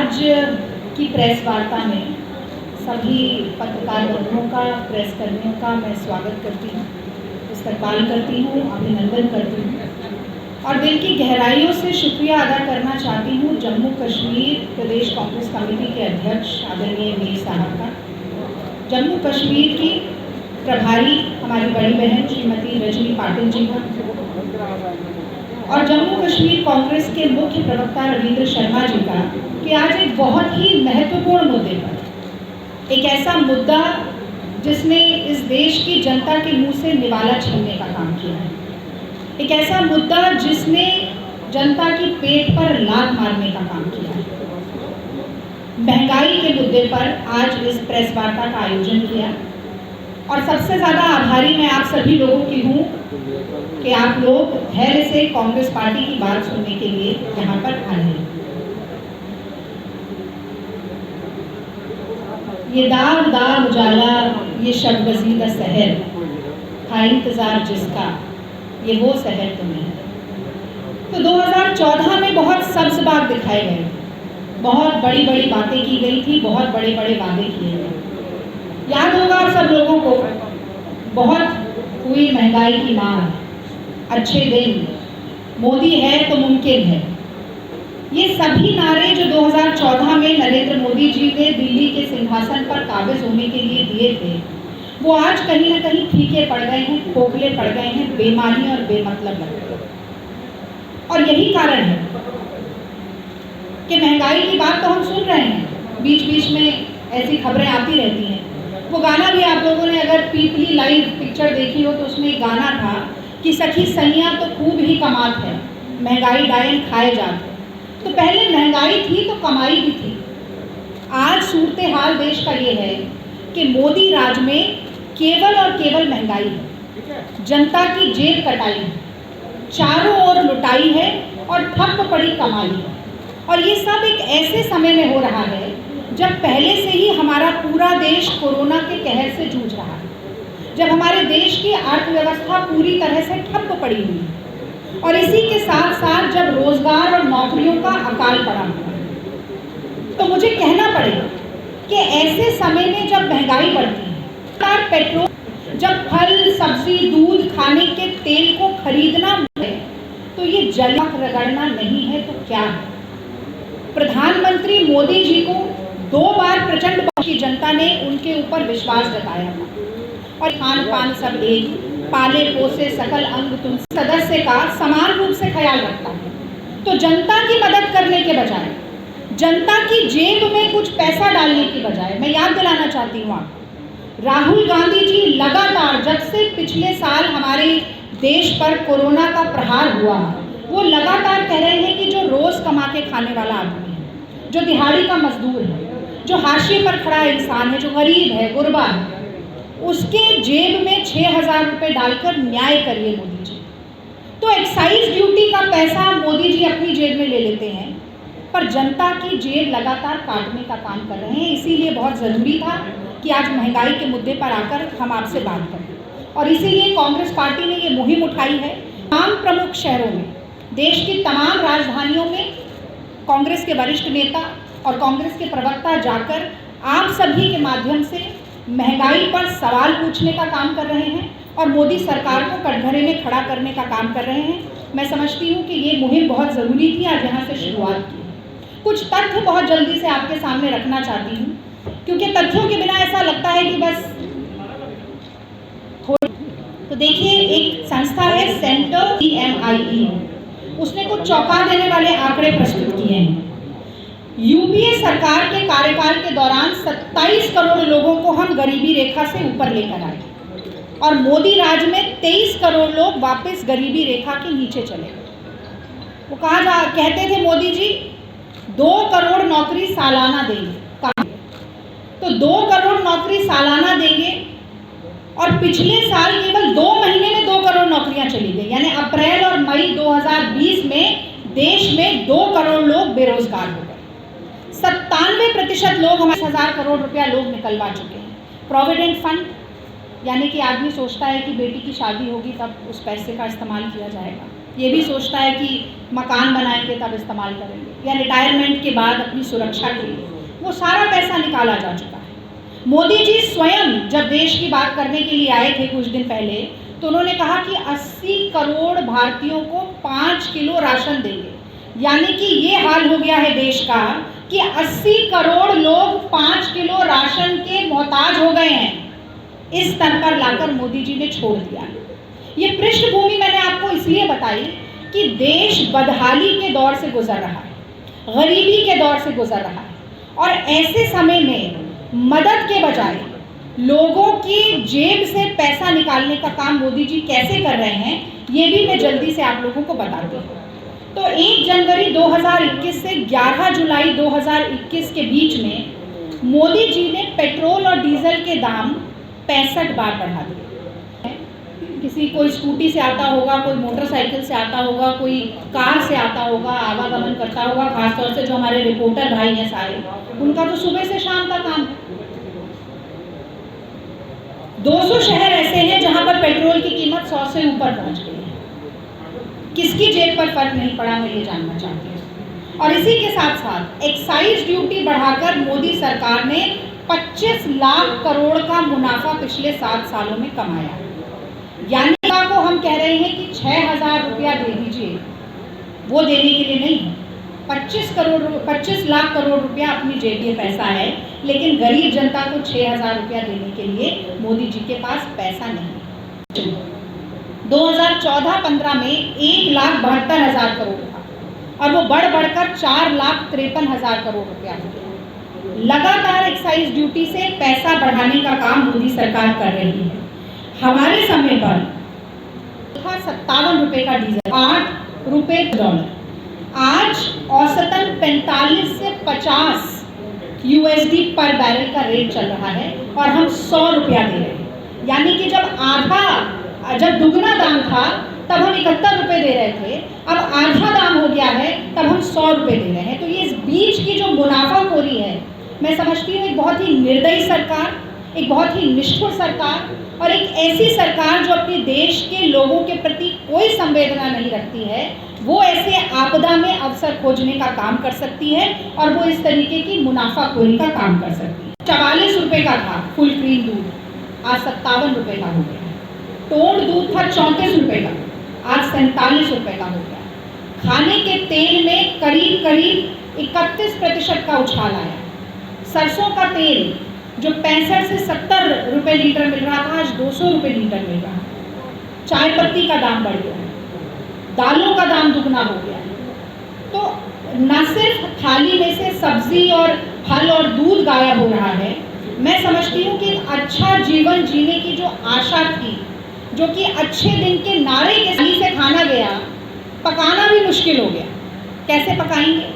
आज की प्रेस वार्ता में सभी पत्रकार बंधुओं का, प्रेस कर्मियों का मैं स्वागत करती हूँ, इस्तकबाल करती हूँ, अभिनंदन करती हूँ और दिल की गहराइयों से शुक्रिया अदा करना चाहती हूँ जम्मू कश्मीर प्रदेश कांग्रेस कमेटी के अध्यक्ष आदरणीय मीर साहब का, जम्मू कश्मीर की प्रभारी हमारी बड़ी बहन श्रीमती रजनी पाटिल जी का और जम्मू कश्मीर कांग्रेस के मुख्य प्रवक्ता रविंद्र शर्मा जी का कि आज एक बहुत ही महत्वपूर्ण मुद्दे पर, एक ऐसा मुद्दा जिसने इस देश की जनता के मुंह से निवाला छीनने का काम किया है, एक ऐसा मुद्दा जिसने जनता की पेट पर लात मारने का काम किया है, महंगाई के मुद्दे पर आज इस प्रेस वार्ता का आयोजन किया और सबसे ज़्यादा आभारी मैं आप सभी लोगों की हूँ कि आप लोग धैर्य से कांग्रेस पार्टी की बात सुनने के लिए यहाँ पर आए हैं। ये दाग दाग उजाला, ये शब वजीदा सहर, था इंतजार जिसका, ये वो सहर तो नहीं। तो 2014 में बहुत सब्ज बाग दिखाए गए, बहुत बड़ी बड़ी बातें की गई थी, बहुत बड़े बड़े वादे किए गए। याद होगा आप सब लोगों को, बहुत हुई महंगाई की मार, अच्छे दिन, मोदी है तो मुमकिन है, ये सभी नारे जो 2014 में नरेंद्र मोदी जी ने दिल्ली के सिंहासन पर काबिज होने के लिए दिए थे, वो आज कहीं ना कहीं फीके पड़ गए हैं, खोखले पड़ गए हैं, बेमानी और बेमतलब लग गए। और यही कारण है कि महंगाई की बात तो हम सुन रहे हैं, बीच बीच में ऐसी खबरें आती रहती हैं। वो गाना भी आप लोगों ने अगर पीपली लाइव पिक्चर देखी हो तो उसमें एक गाना था कि सखी सैया तो खूब ही कमात है, महंगाई डायन खाए जाते। तो पहले महंगाई थी तो कमाई भी थी। आज सूरत हाल देश का ये है कि मोदी राज में केवल और केवल महंगाई है, जनता की जेब कटाई है, चारों ओर लुटाई है और ठप पड़ी कमाई है। और ये सब एक ऐसे समय में हो रहा है जब पहले से ही हमारा पूरा देश कोरोना के कहर से जूझ रहा है, जब हमारे देश की अर्थव्यवस्था पूरी तरह से ठप पड़ी हुई है और इसी के साथ साथ जब रोजगार और नौकरियों का अकाल पड़ा हुआ है। तो मुझे कहना पड़ेगा कि ऐसे समय में जब महंगाई बढ़ती है, पेट्रोल, जब फल सब्जी दूध खाने के तेल को खरीदना है तो ये जलक रगड़ना नहीं है तो क्या है। प्रधानमंत्री मोदी जी को 2 बार प्रचंड बहुमत की जनता ने उनके ऊपर विश्वास जताया था और खान पान सब एक, पाले पोसे सकल अंग तुम सदस्य का समान रूप से ख्याल रखता है। तो जनता की मदद करने के बजाय, जनता की जेब में कुछ पैसा डालने की बजाय, मैं याद दिलाना चाहती हूँ आपको, राहुल गांधी जी लगातार जब से पिछले साल हमारे देश पर कोरोना का प्रहार हुआ, वो लगातार कह रहे हैं कि जो रोज कमा के खाने वाला आदमी है, जो दिहाड़ी का मजदूर है, जो हाशिए पर खड़ा इंसान है, जो गरीब है, गुरबा है, उसके जेब में 6,000 रुपये डालकर न्याय करिए मोदी जी। तो एक्साइज ड्यूटी का पैसा मोदी जी अपनी जेब में ले लेते हैं पर जनता की जेब लगातार काटने का काम कर रहे हैं। इसीलिए बहुत ज़रूरी था कि आज महंगाई के मुद्दे पर आकर हम आपसे बात करें और इसीलिए कांग्रेस पार्टी ने ये मुहिम उठाई है। तमाम प्रमुख शहरों में, देश की तमाम राजधानियों में कांग्रेस के वरिष्ठ नेता और कांग्रेस के प्रवक्ता जाकर आप सभी के माध्यम से महंगाई पर सवाल पूछने का काम कर रहे हैं और मोदी सरकार को कटघरे में खड़ा करने का काम कर रहे हैं। मैं समझती हूँ कि ये मुहिम बहुत ज़रूरी थी, आज यहाँ से शुरुआत की। कुछ तथ्य बहुत जल्दी से आपके सामने रखना चाहती हूँ क्योंकि तथ्यों के बिना ऐसा लगता है कि बस तो देखिए, एक संस्था है सेंटर CMIE, उसने कुछ चौंका देने वाले आंकड़े प्रस्तुत किए हैं। यूपीए सरकार के कार्यकाल के दौरान 27 करोड़ लोगों को हम गरीबी रेखा से ऊपर लेकर आए और मोदी राज में 23 करोड़ लोग वापस गरीबी रेखा के नीचे चले गए। वो कहते थे मोदी जी 2 करोड़ नौकरी सालाना देंगे, तो 2 करोड़ नौकरी सालाना देंगे और पिछले साल केवल 2 महीने में 2 करोड़ नौकरियां चली गई, यानी अप्रैल और मई 2020 में देश में 2 करोड़ लोग बेरोजगार हो गए। 97% लोग हमारे 1000 करोड़ रुपया लोग निकलवा चुके हैं। प्रोविडेंट फंड, यानी कि आदमी सोचता है कि बेटी की शादी होगी तब उस पैसे का इस्तेमाल किया जाएगा, ये भी सोचता है कि मकान बनाएंगे तब इस्तेमाल करेंगे, या रिटायरमेंट के बाद अपनी सुरक्षा के लिए, वो सारा पैसा निकाला जा चुका है। मोदी जी स्वयं जब देश की बात करने के लिए आए थे कुछ दिन पहले, तो उन्होंने कहा कि 80 करोड़ भारतीयों को 5 किलो राशन देंगे। यानी कि ये हाल हो गया है देश का कि 80 करोड़ लोग 5 किलो राशन के मोहताज हो गए हैं। इस स्तर पर लाकर मोदी जी ने छोड़ दिया। ये पृष्ठभूमि मैंने आपको इसलिए बताई कि देश बदहाली के दौर से गुजर रहा है, गरीबी के दौर से गुजर रहा है, और ऐसे समय में मदद के बजाय लोगों की जेब से पैसा निकालने का काम मोदी जी कैसे कर रहे हैं, ये भी मैं जल्दी से आप लोगों को बताती हूँ। तो 1 जनवरी 2021 से 11 जुलाई 2021 के बीच में मोदी जी ने पेट्रोल और डीजल के दाम 65 बार बढ़ा दिए। किसी कोई स्कूटी से आता होगा, कोई मोटरसाइकिल से आता होगा, कोई कार से आता होगा, आवागमन करता होगा, खासतौर से जो हमारे रिपोर्टर भाई हैं सारे, उनका तो सुबह से शाम का काम है। 200 शहर ऐसे हैं जहां पर पेट्रोल की कीमत 100 से ऊपर पहुंच गई है। किसकी जेब पर फर्क नहीं पड़ा, मैं ये जानना चाहती हूँ। और इसी के साथ साथ एक्साइज ड्यूटी बढ़ाकर मोदी सरकार ने 25 लाख करोड़ का मुनाफा पिछले 7 सालों में कमाया। यानी को हम कह रहे हैं कि 6,000 रुपया दे दीजिए, वो देने के लिए नहीं है। 25 लाख करोड़ रुपया अपनी जेब में पैसा है, लेकिन गरीब जनता को 6,000 रुपया देने के लिए मोदी जी के पास पैसा नहीं। 2014-15 में 1,72,000 करोड़ था, और वो बढ़कर 4,53,000 करोड़ रुपया हो गया। लगातार एक्साइज ड्यूटी से पैसा बढ़ाने का काम मोदी सरकार कर रही है। हमारे समय पर था 57 रुपए का डीजल, 8 रुपए डॉलर। आज औसतन 45 से 50 USD पर बैरल का रेट चल रहा है, और हम 100 रुपया दे रहे हैं। यानी कि जब दुगना दाम था तब हम 71 रुपए दे रहे थे, अब आधा दाम हो गया है तब हम 100 रुपए दे रहे हैं। तो ये इस बीच की जो मुनाफाखोरी है, मैं समझती हूँ एक बहुत ही निर्दयी सरकार, एक बहुत ही निष्ठुर सरकार, और एक ऐसी सरकार जो अपने देश के लोगों के प्रति कोई संवेदना नहीं रखती है, वो ऐसे आपदा में अवसर खोजने का काम कर सकती है, और वो इस तरीके की मुनाफाखोरी का काम कर सकती है। 44 रुपए का था फुल क्रीम दूध, आज 57 रुपए का हो गया। टोंड दूध था 34 रुपए का, आज 47 रुपए का हो गया। खाने के तेल में करीब 31% का उछाल आया। सरसों का तेल जो 65 से 70 रुपए लीटर मिल रहा था, आज 200 रुपए लीटर मिल रहा है। चाय पत्ती का दाम बढ़ गया है, दालों का दाम दुगना हो गया है। तो न सिर्फ थाली में से सब्जी और फल और दूध गायब हो रहा है, मैं समझती हूँ कि अच्छा जीवन जीने की जो आशा थी, जो कि अच्छे दिन के नारे के सही से खाना गया, पकाना भी मुश्किल हो गया। कैसे पकाएंगे?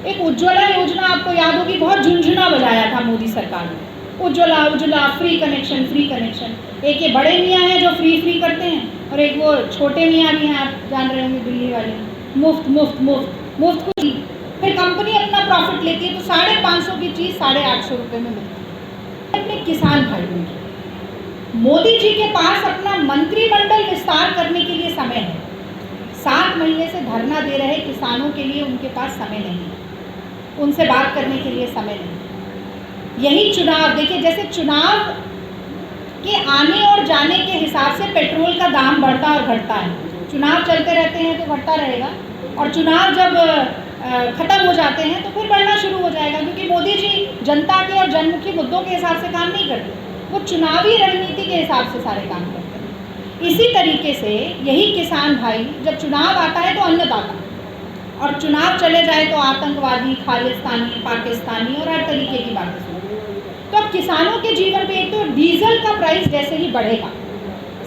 एक उज्ज्वला योजना आपको याद होगी, बहुत झुंझुना बजाया था मोदी सरकार ने। Ujjwala free connection. एक ये बड़े मियाँ हैं जो फ्री करते हैं, और एक वो छोटे मियाँ भी हैं, आप जान रहे होंगे, दिल्ली वाले, मुफ्त कुछ। फिर कंपनी अपना प्रॉफिट लेती है, तो 550 की चीज़ 850 रुपये में मिलती है। अपने किसान भाइयों की मोदी जी के पास अपना मंत्रिमंडल विस्तार करने के लिए समय है। 7 महीने से धरना दे रहे किसानों के लिए उनके पास समय नहीं है, उनसे बात करने के लिए समय नहीं। यही चुनाव देखिए, जैसे चुनाव के आने और जाने के हिसाब से पेट्रोल का दाम बढ़ता और घटता है। चुनाव चलते रहते हैं तो बढ़ता रहेगा, और चुनाव जब खत्म हो जाते हैं तो फिर बढ़ना शुरू हो जाएगा, क्योंकि मोदी जी जनता के और जनमुखी मुद्दों के हिसाब से काम नहीं करते, वो चुनावी रणनीति के हिसाब से सारे काम करते हैं। इसी तरीके से यही किसान भाई, जब चुनाव आता है तो अन्नदाता, और चुनाव चले जाए तो आतंकवादी, खालिस्तानी, पाकिस्तानी और हर तरीके की बातें सुनते। तो अब किसानों के जीवन पे एक तो डीजल का प्राइस जैसे ही बढ़ेगा,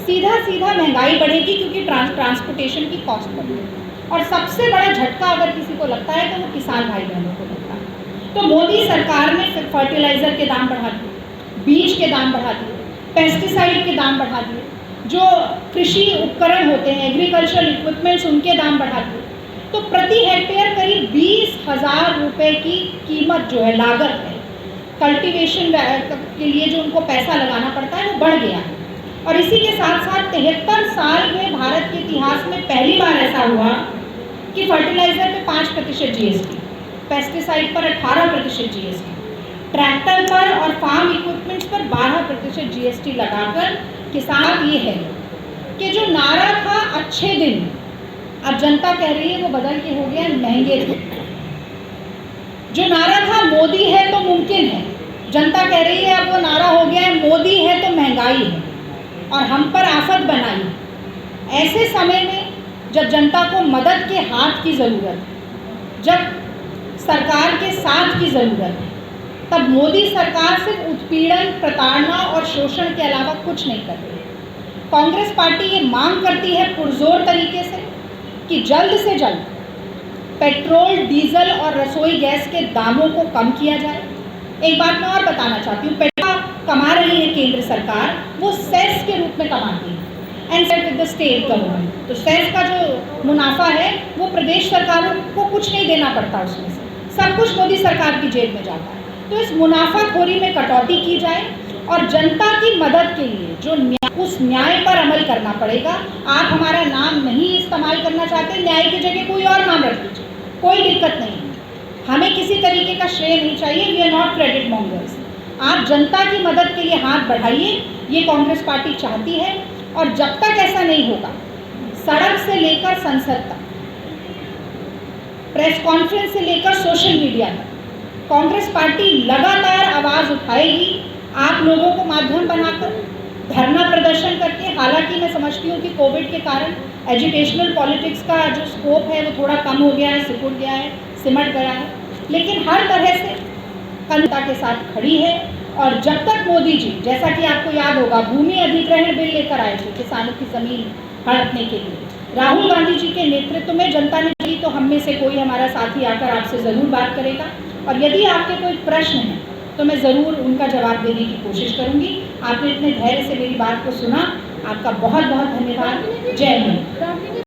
सीधा महंगाई बढ़ेगी, क्योंकि ट्रांसपोर्टेशन की कॉस्ट बढ़ेगी। और सबसे बड़ा झटका अगर किसी को लगता है तो वो किसान भाई बहनों को लगता है। तो मोदी सरकार ने फर्टिलाइज़र के दाम बढ़ा दिए, बीज के दाम बढ़ा दिए, पेस्टिसाइड के दाम बढ़ा दिए, जो कृषि उपकरण होते हैं, एग्रीकल्चरल इक्विपमेंट्स, उनके दाम बढ़ा दिए। तो प्रति हेक्टेयर करीब 20,000 रुपये की कीमत जो है, लागत है, कल्टीवेशन के लिए जो उनको पैसा लगाना पड़ता है, वो बढ़ गया है। और इसी के साथ साथ 73 साल में भारत के इतिहास में पहली बार ऐसा हुआ कि फर्टिलाइजर पे 5% जीएसटी, पेस्टिसाइड पर 18% जीएसटी, ट्रैक्टर पर और फार्म इक्विपमेंट्स पर 12% जीएसटी लगाकर किसान ये है कि जो नारा था अच्छे दिन, अब जनता कह रही है वो बदल के हो गया महंगे थे। जो नारा था मोदी है तो मुमकिन है, जनता कह रही है अब वो नारा हो गया है मोदी है तो महंगाई है और हम पर आफत बनाई। ऐसे समय में जब जनता को मदद के हाथ की ज़रूरत है, जब सरकार के साथ की ज़रूरत है, तब मोदी सरकार सिर्फ उत्पीड़न, प्रताड़ना और शोषण के अलावा कुछ नहीं कर रही है। कांग्रेस पार्टी ये मांग करती है पुरजोर तरीके से कि जल्द से जल्द पेट्रोल, डीजल और रसोई गैस के दामों को कम किया जाए। एक बात मैं और बताना चाहती हूँ, पैसा कमा रही है केंद्र सरकार, वो सेस के रूप में कमाती है and set with the state government. तो सेस का जो मुनाफा है वो प्रदेश सरकारों को कुछ नहीं देना पड़ता, उसमें से सब कुछ मोदी सरकार की जेब में जाता है। तो इस मुनाफाखोरी में कटौती की जाए और जनता की मदद के लिए जो उस न्याय पर अमल करना पड़ेगा। आप हमारा नाम नहीं इस्तेमाल करना चाहते, न्याय की जगह कोई और नाम रख लीजिए, कोई दिक्कत नहीं है, हमें किसी तरीके का श्रेय नहीं चाहिए। We are not credit mongers. आप जनता की मदद के लिए हाथ बढ़ाइए, ये कांग्रेस पार्टी चाहती है। और जब तक ऐसा नहीं होगा, सड़क से लेकर संसद तक, प्रेस कॉन्फ्रेंस से लेकर सोशल मीडिया तक, कांग्रेस पार्टी लगातार आवाज़ उठाएगी, आप लोगों को माध्यम बनाकर, धरना प्रदर्शन करके। हालांकि मैं समझती हूँ कि कोविड के कारण एजुकेशनल पॉलिटिक्स का जो स्कोप है वो थोड़ा कम हो गया है, सिकुड़ गया है, सिमट गया है, लेकिन हर तरह से जनता के साथ खड़ी है। और जब तक मोदी जी, जैसा कि आपको याद होगा, भूमि अधिग्रहण बिल लेकर आए थे किसानों की ज़मीन हड़पने के लिए, राहुल गांधी जी के नेतृत्व में जनता ने दी, तो हम में से कोई हमारा साथी आकर आपसे ज़रूर बात करेगा। और यदि आपके कोई प्रश्न हैं तो मैं ज़रूर उनका जवाब देने की कोशिश करूंगी। आपने इतने धैर्य से मेरी बात को सुना, आपका बहुत बहुत धन्यवाद। जय हिंद।